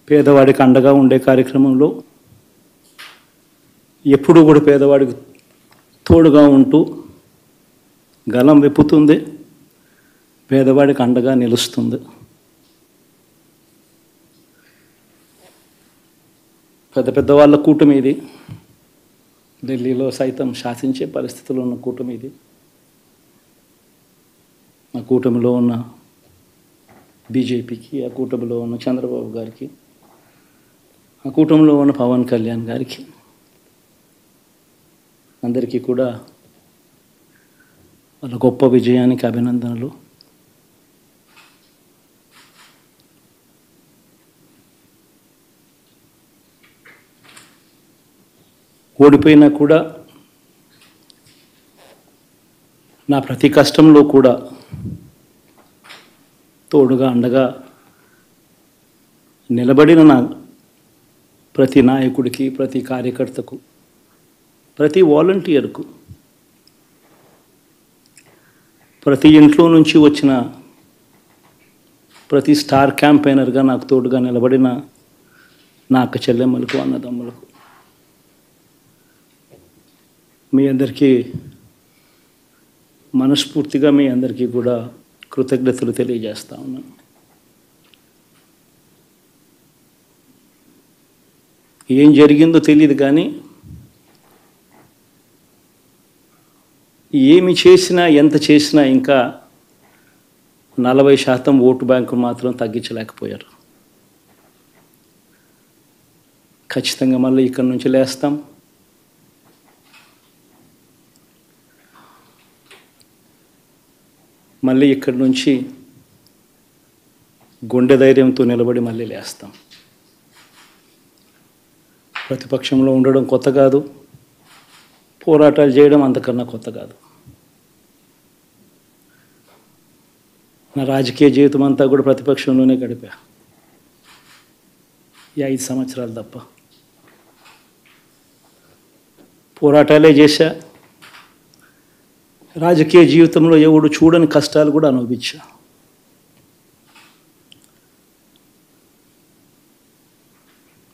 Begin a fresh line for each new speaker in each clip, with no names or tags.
పేదవాడికి అండగా ఉండే కార్యక్రమంలో ఎప్పుడూ కూడా పేదవాడికి తోడుగా ఉంటూ గలం విప్పుతుంది, పేదవాడికి అండగా నిలుస్తుంది. పెద్ద పెద్ద వాళ్ళ కూటమి ఇది, ఢిల్లీలో సైతం శాసించే పరిస్థితుల్లో ఉన్న కూటమి ఇది. ఆ కూటమిలో ఉన్న బీజేపీకి, ఆ కూటమిలో ఉన్న చంద్రబాబు గారికి, ఆ కూటమిలో ఉన్న పవన్ కళ్యాణ్ గారికి అందరికీ కూడా వాళ్ళ గొప్ప విజయానికి అభినందనలు. ఓడిపోయినా కూడా నా ప్రతి కష్టంలో కూడా తోడుగా అండగా నిలబడిన నా ప్రతి నాయకుడికి, ప్రతి కార్యకర్తకు, ప్రతి వాలంటీర్కు, ప్రతి ఇంట్లో నుంచి వచ్చిన ప్రతి స్టార్ క్యాంపెయినర్గా నాకు తోడుగా నిలబడిన నా అక్క చెల్లెమ్మలకు, అన్నదమ్ములకు, మీ అందరికీ మనస్ఫూర్తిగా మీ అందరికీ కూడా కృతజ్ఞతలు తెలియజేస్తా ఉన్నాను. ఏం జరిగిందో తెలియదు కానీ ఏమి చేసినా, ఎంత చేసినా ఇంకా 40% ఓటు బ్యాంకు మాత్రం తగ్గించలేకపోయారు. ఖచ్చితంగా మళ్ళీ ఇక్కడి నుంచి లేస్తాం. మళ్ళీ ఇక్కడి నుంచి గుండె ధైర్యంతో నిలబడి మళ్ళీ లేస్తాం. ప్రతిపక్షంలో ఉండడం కొత్త కాదు, పోరాటాలు చేయడం అంతకన్నా కొత్త కాదు. నా రాజకీయ జీవితం అంతా కూడా ప్రతిపక్షంలోనే గడిపా, ఈ 5 సంవత్సరాలు తప్ప. పోరాటాలే చేశా. రాజకీయ జీవితంలో ఎవడు చూడని కష్టాలు కూడా అనుభవించా.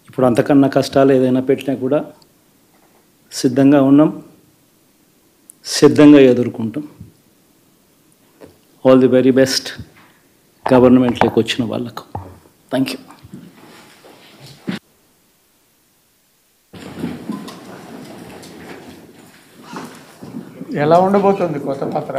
ఇప్పుడు అంతకన్నా కష్టాలు ఏదైనా పెట్టినా కూడా సిద్ధంగా ఉన్నాం, సిద్ధంగా ఎదుర్కొంటాం. ఆల్ ది వెరీ బెస్ట్ గవర్నమెంట్లోకి వచ్చిన వాళ్ళకు. Thank you.
ఎలా ఉండబోతుంది కొత్త పత్ర?